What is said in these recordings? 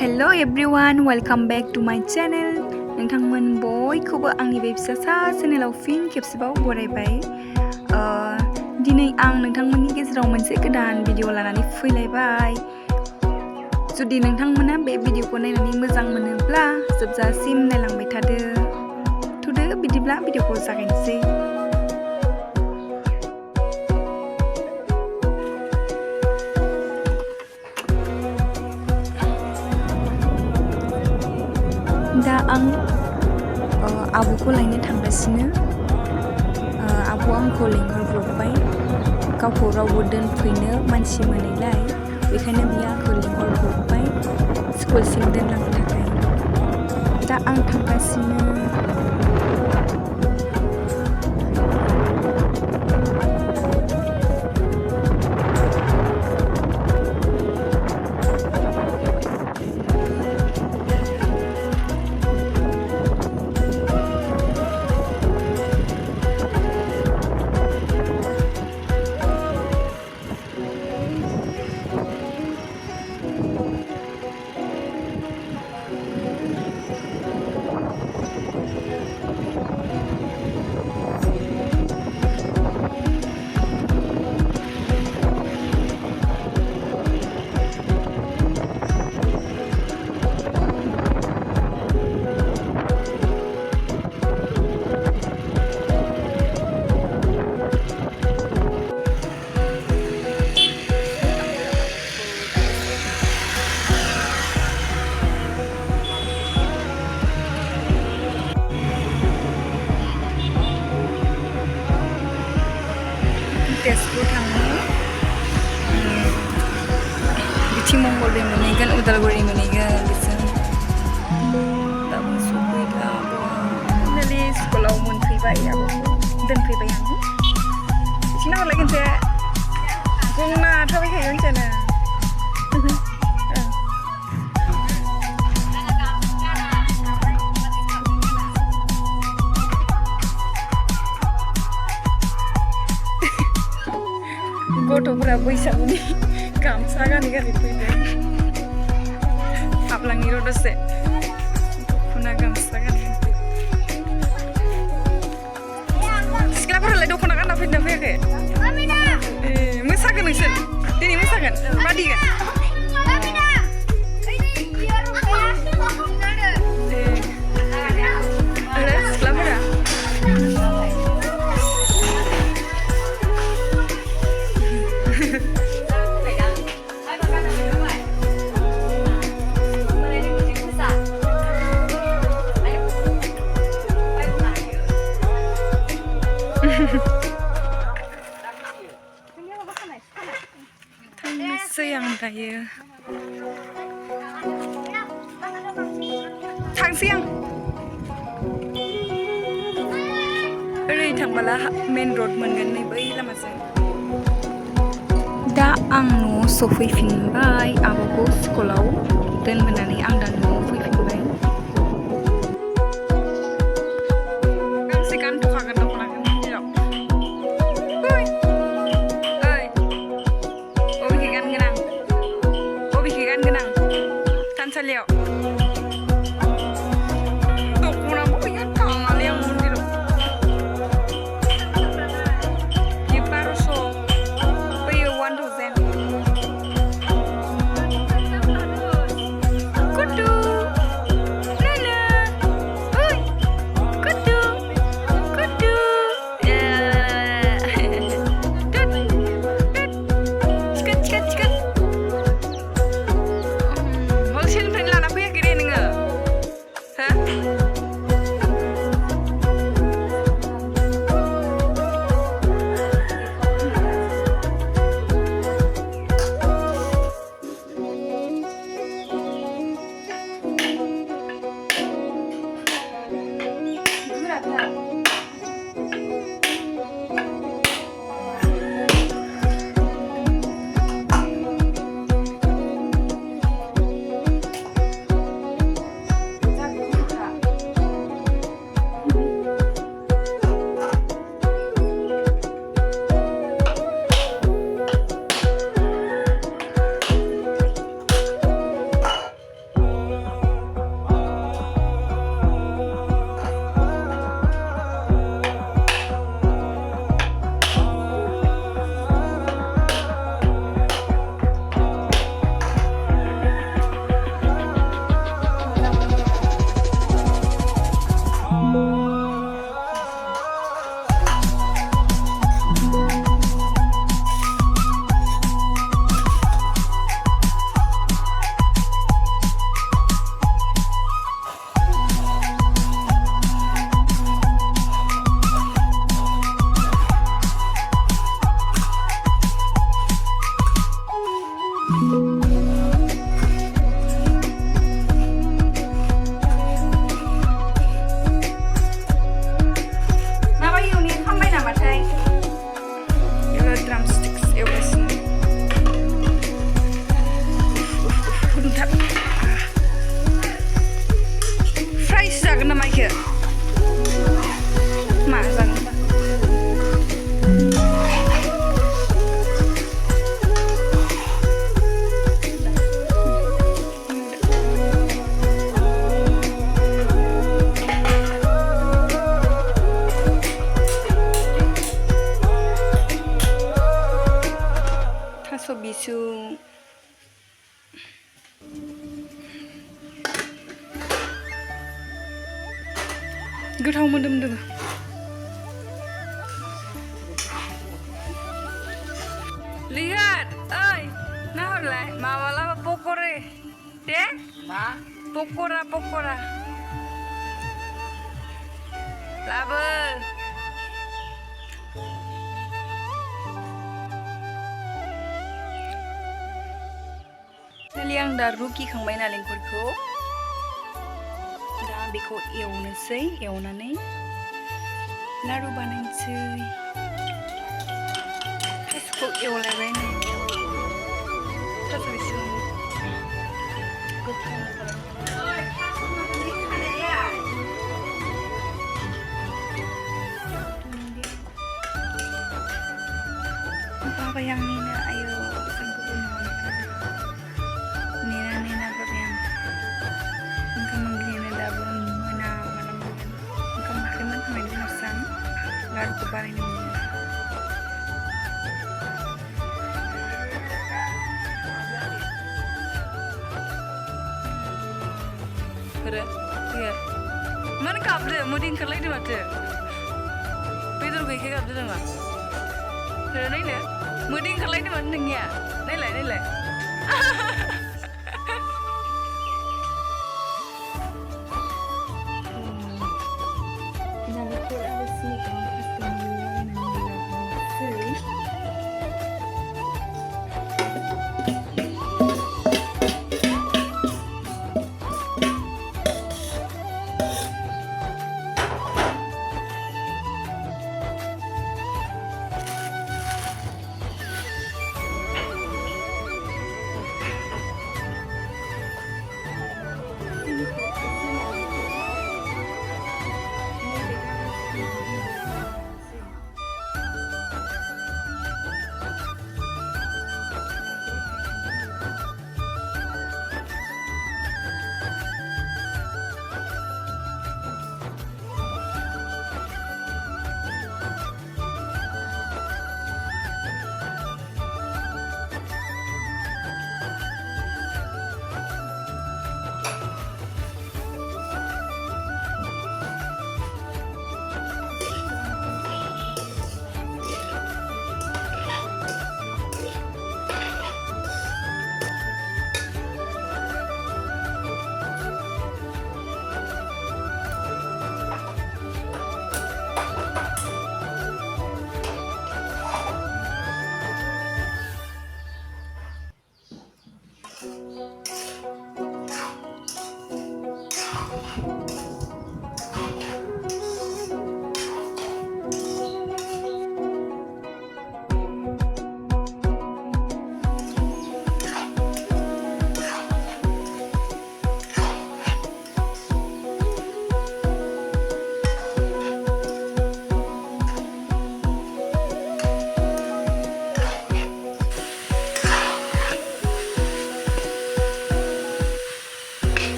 Hello everyone, welcome back to my channel. नोंथांमोन बयखौबो आंनि बे फिसा चेनेलाव फिन खेबसेबाव बरायबाय। दिनै आं नोंथांमोननि गेजेराव मोनसे गोदान भिडिअ लानानै फैलायबाय। जुदि नोंथांमोना बे भिडिअखौ नायनानै मोजां मोनोब्ला जोबजासिम नायलांबाय थादो। बिदिब्ला भिडिअखौ जागायनोसै। दा आं आब'खौ लायनो थांगासिनो। आब'आ आंखौ लिंहरब्रबबाय। गावखौ रावबो दोनफैनो मानसि मोनैलाय, बेखायनो बियो आंखौ लिंहरब्रबबाय स्कुलसिम दोनलांनो थाखाय। दा आं थांगासिनो। तेजपुर थाङो। बिथिं मंगलदै मोनहैगोन, उदालगुरि मोनहैगोन बिजों। दाबो सफैला आब'आ। फाइनालि स्कुलाव मोनफैबाय, आब'खौ दोनफैबाय आं। बिथिं नाहरलाय खनसे गंना थाबायखायो मिथियानो। गथ'फोरा बैसागुनि गामसा गानै फैदों। हाबलांनि र' दसे। दख'ना गामसा गानै। सिख्लाफोरालाय दख'ना गानना फैदोंना फैयाखै? मोसागोन नोंसोर? दिनै मोसागोन? बादिगोन? सिख्लाफोरा थांनोसै आं दायो। थांसै आं। ओरै थांबोला मेन रड मोनगोन, नै बै लामाजों। दा आं न'आव सफैफिनबाय। आब'खौ स्कुलाव दोनबोनानै आं दा न'आव फैफिनबाय। गांसे गानथ'खागोन दख'नाखौ जेराव। थानसालियाव दख'नाबो गैया, थाङालै आं मन्दिराव। बे 1200, बैयो 1000। कुटु नाना, ओइ कुटु कुटु। चिकेन हलसेलनिफ्रायनो लाना फैयाखै दे नोङो, हो? थास' बिसुं गोथाव मोदोमदों लिहार ओइ नाहरलाय माबालाबा पक'रे दे पक'रा लाबो खालि आं दा रुखिखांबाय नालेंखरखौ दा बेखौ एवनोसै एवनानै लारु बानायनोसै थास'खौ एवलायबाय थास' बिसुं गोथाव बाबाय आं नेनो आयौ जोंखौबो नेनानै नागारबाय आं ओंखाम ओंख्रिनो दाबो मोना माला मोनगोन ओंखाम ओंख्रि मोनखांनायनि उनावसो आं लारुखौ बानायनो मोनो मानो गाबदो मोदै ओंखारलायदो माथो बेदर गैयैखाय गाबदो नामा नायनो मोदै ओंखारलायदो माथो नोंनिया नायलाय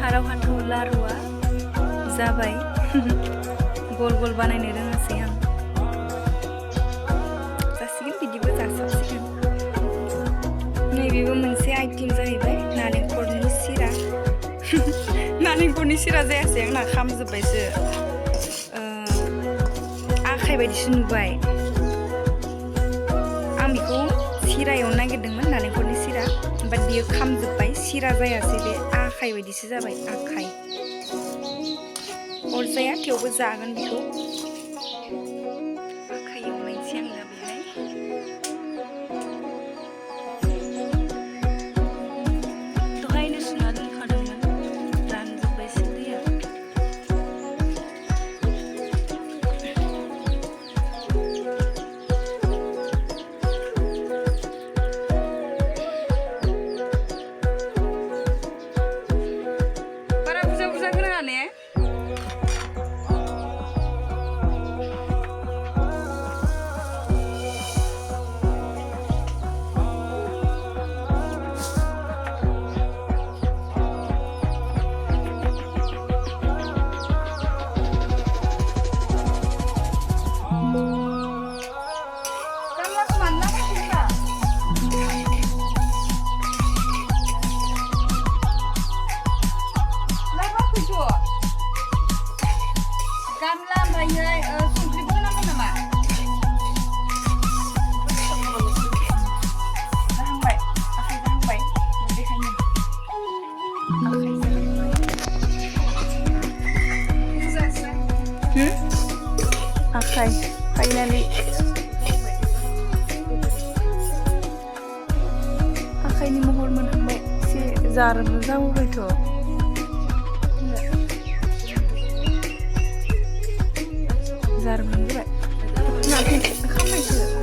हाराव हाथाव लारुआ जाबाय गल गल बानायनो रोङासै आं जासिगोन बिदिबो जासाबसिगोन नैबेबो मोनसे आइटेम जाहैबाय नालेंखरनि सिरा नालेंखरनि सिरा जायासै आंना खामजोब्बायसो आखाइ बायदिसो नुबाय आं बेखौ सिरा एवनो नागिरदोंमोन नालेंखरनि सिरा बाट बियो खामजोब्बाय सिरा जायासै बे आखाइ बायदिसो जाबाय आखाइ अरजाया थेवबो जागोन बेखौ आखाइ एवनायसै आं दा बेहाय दहायनो सुना दोनखादोंमोन रानजोब्बायसो दैया आखाइ फाइनालि आखाइनि महर मोनहांबाय एसे जारोम जाबोबायथ' जारोम जाबाय खालामनायखौ